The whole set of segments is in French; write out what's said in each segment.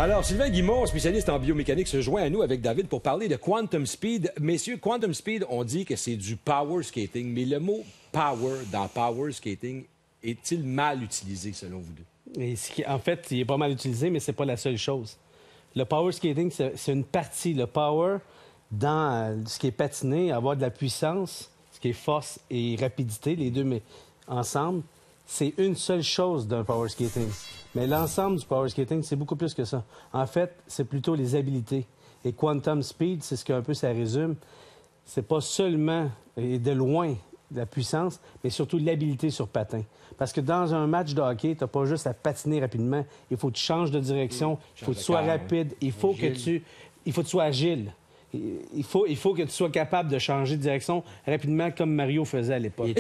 Alors, Sylvain Guimond, spécialiste en biomécanique, se joint à nous avec David pour parler de Quantum Speed. Messieurs, Quantum Speed, on dit que c'est du power skating, mais le mot power dans power skating est-il mal utilisé selon vous deux? Et en fait, il est pas mal utilisé, mais c'est pas la seule chose. Le power skating, c'est une partie. Le power, dans ce qui est patiné, avoir de la puissance, ce qui est force et rapidité, les deux mais ensemble, c'est une seule chose d'un power skating. Mais l'ensemble du power skating, c'est beaucoup plus que ça. En fait, c'est plutôt les habiletés. Et Quantum Speed, c'est ce qu'un peu ça résume. C'est pas seulement, et de loin, la puissance, mais surtout l'habileté sur patin. Parce que dans un match de hockey, tu n'as pas juste à patiner rapidement. Il faut que tu changes de direction, il faut que tu sois rapide, il faut que tu sois agile. Il faut que tu sois capable de changer de direction rapidement comme Mario faisait à l'époque.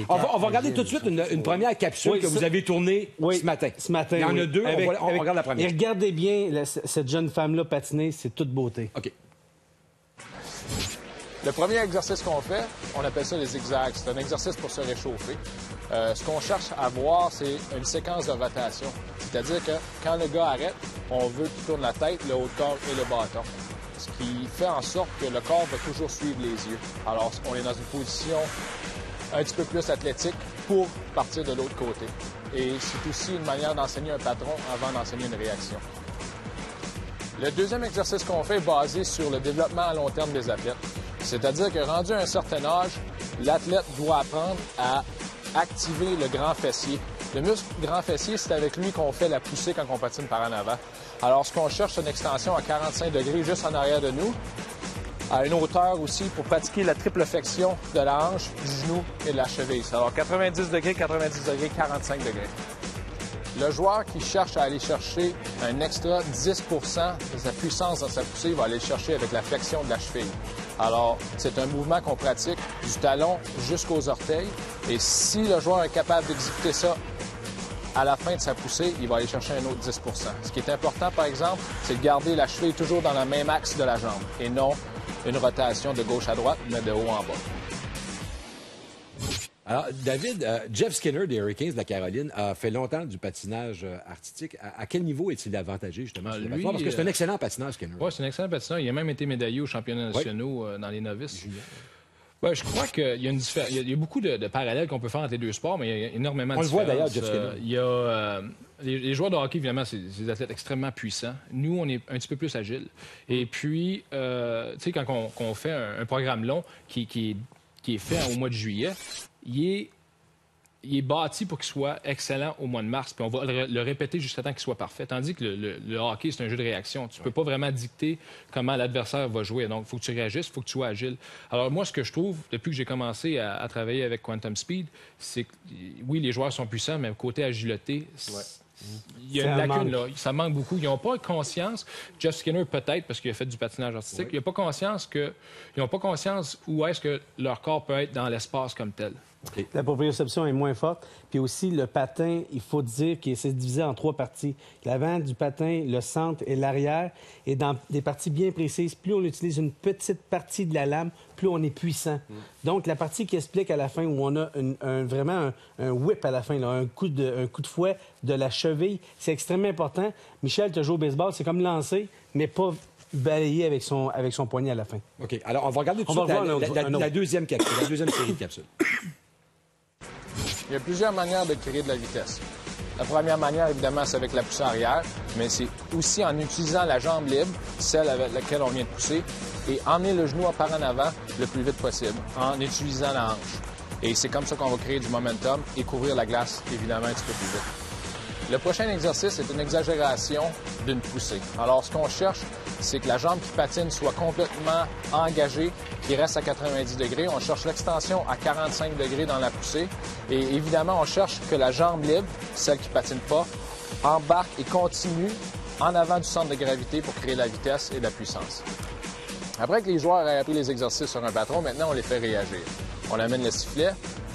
On va regarder tout de suite une première capsule que vous avez tournée ce matin. Ce matin, il y en a deux, on regarde la première. Et regardez bien cette jeune femme-là patiner, c'est toute beauté. OK. Le premier exercice qu'on fait, on appelle ça les zigzags. C'est un exercice pour se réchauffer. Ce qu'on cherche à voir, c'est une séquence de rotation. C'est-à-dire que quand le gars arrête, on veut qu'il tourne la tête, le haut de corps et le bâton. Ce qui fait en sorte que le corps va toujours suivre les yeux. Alors, on est dans une position un petit peu plus athlétique pour partir de l'autre côté. Et c'est aussi une manière d'enseigner un patron avant d'enseigner une réaction. Le deuxième exercice qu'on fait est basé sur le développement à long terme des athlètes. C'est-à-dire que rendu à un certain âge, l'athlète doit apprendre à activer le grand fessier. Le muscle grand fessier, c'est avec lui qu'on fait la poussée quand on patine par en avant. Alors, ce qu'on cherche, c'est une extension à 45 degrés juste en arrière de nous, à une hauteur aussi pour pratiquer la triple flexion de la hanche, du genou et de la cheville. Alors, 90 degrés, 45 degrés. Le joueur qui cherche à aller chercher un extra 10 de sa puissance dans sa poussée va aller le chercher avec la flexion de la cheville. Alors, c'est un mouvement qu'on pratique du talon jusqu'aux orteils. Et si le joueur est capable d'exécuter ça à la fin de sa poussée, il va aller chercher un autre 10 Ce qui est important, par exemple, c'est de garder la cheville toujours dans le même axe de la jambe et non une rotation de gauche à droite, mais de haut en bas. Alors, David, Jeff Skinner des Hurricanes de la Caroline a fait longtemps du patinage artistique. À quel niveau est-il avantagé, justement, sur le patinage? Parce que c'est un excellent patineur, Skinner. Oui, c'est un excellent patineur. Il a même été médaillé aux championnats nationaux dans les novices. Ouais, je crois qu'il y a il y a beaucoup de parallèles qu'on peut faire entre les deux sports, mais il y a énormément de différences. On le voit d'ailleurs, Jeff Skinner. Il y a les joueurs de hockey, évidemment, c'est des athlètes extrêmement puissants. Nous, on est un petit peu plus agiles. Et puis, tu sais, quand on fait un programme long qui est fait au mois de juillet, il est bâti pour qu'il soit excellent au mois de mars, puis on va le répéter jusqu'à temps qu'il soit parfait. Tandis que le hockey, c'est un jeu de réaction. Tu peux pas vraiment dicter comment l'adversaire va jouer. Donc, il faut que tu réagisses, il faut que tu sois agile. Alors, moi, ce que je trouve, depuis que j'ai commencé à travailler avec Quantum Speed, c'est que, oui, les joueurs sont puissants, mais côté agilité, il y a une lacune, là. Ça manque beaucoup. Ils n'ont pas conscience, Jeff Skinner peut-être, parce qu'il a fait du patinage artistique, ils n'ont pas conscience où est-ce que leur corps peut être dans l'espace comme tel. Okay. La proprioception est moins forte. Puis aussi, le patin, il faut dire qu'il s'est divisé en 3 parties. L'avant du patin, le centre et l'arrière. Et dans des parties bien précises, plus on utilise une petite partie de la lame, plus on est puissant. Donc, la partie qui explique à la fin, où on a vraiment un whip à la fin, là, un coup de fouet de la cheville, c'est extrêmement important. Michel, tu joues au baseball, c'est comme lancer, mais pas balayer avec son poignet à la fin. OK. Alors, on va regarder tout de suite la deuxième capsule, la deuxième série de capsules. Il y a plusieurs manières de créer de la vitesse. La première manière, évidemment, c'est avec la poussée arrière, mais c'est aussi en utilisant la jambe libre, celle avec laquelle on vient de pousser, et emmener le genou par en avant le plus vite possible, en utilisant la hanche. Et c'est comme ça qu'on va créer du momentum et couvrir la glace, évidemment, un petit peu plus vite. Le prochain exercice est une exagération d'une poussée. Alors, ce qu'on cherche, c'est que la jambe qui patine soit complètement engagée, qui reste à 90 degrés. On cherche l'extension à 45 degrés dans la poussée. Et évidemment, on cherche que la jambe libre, celle qui ne patine pas, embarque et continue en avant du centre de gravité pour créer la vitesse et la puissance. Après que les joueurs aient appris les exercices sur un patron, maintenant, on les fait réagir. On amène le sifflet.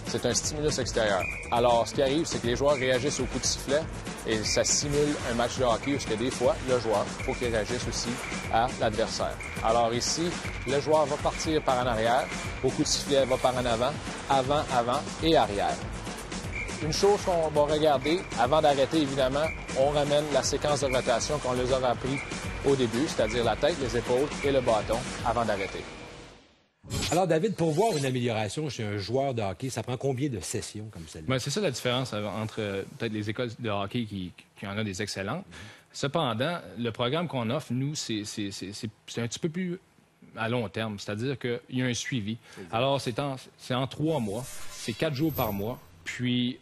C'est un stimulus extérieur. Alors, ce qui arrive, c'est que les joueurs réagissent au coup de sifflet et ça simule un match de hockey parce que des fois, le joueur, il faut qu'il réagisse aussi à l'adversaire. Alors ici, le joueur va partir par en arrière. Au coup de sifflet, va par en avant, avant et arrière. une chose qu'on va regarder, avant d'arrêter, évidemment, on ramène la séquence de rotation qu'on les aura appris au début, c'est-à-dire la tête, les épaules et le bâton, avant d'arrêter. Alors, David, pour voir une amélioration chez un joueur de hockey, ça prend combien de sessions comme celle-là? Bien, c'est ça la différence entre peut-être les écoles de hockey qui en ont des excellentes. Cependant, le programme qu'on offre, nous, c'est un petit peu plus à long terme, c'est-à-dire qu'il y a un suivi. Alors, c'est en 3 mois, c'est 4 jours par mois, puis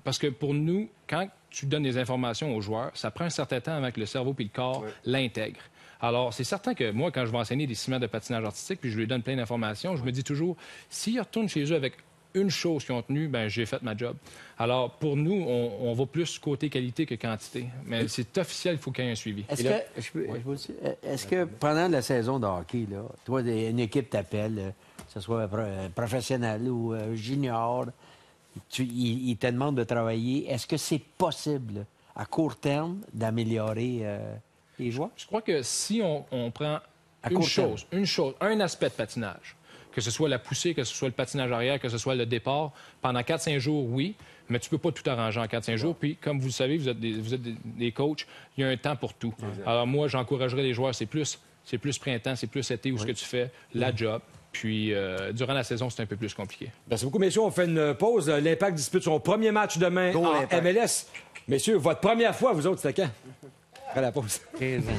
parce que pour nous, quand tu donnes des informations aux joueurs, ça prend un certain temps avant que le cerveau puis le corps l'intègrent. Alors, c'est certain que moi, quand je vais enseigner des 6 mètres de patinage artistique, puis je lui donne plein d'informations, je me dis toujours, s'ils retournent chez eux avec une chose qu'ils ont tenue, bien, j'ai fait ma job. Alors, pour nous, on va plus côté qualité que quantité. Mais c'est officiel, il faut qu'il y ait un suivi. Est-ce que pendant la saison de hockey, là, toi, une équipe t'appelle, que ce soit professionnel ou junior, ils te demandent de travailler. Est-ce que c'est possible, à court terme, d'améliorer les joueurs? Je crois que si on prend un aspect de patinage, que ce soit la poussée, que ce soit le patinage arrière, que ce soit le départ, pendant 4-5 jours, oui, mais tu peux pas tout arranger en 4-5 jours. Puis, comme vous le savez, vous êtes des coachs, il y a un temps pour tout. Alors moi, j'encouragerais les joueurs, c'est plus printemps, c'est plus été où ce que tu fais, la job. Puis, durant la saison, c'est un peu plus compliqué. Merci beaucoup, messieurs. On fait une pause. L'Impact dispute son premier match demain en MLS. Messieurs, votre première fois, vous autres, c'était quand? Après la pause. 15 ans.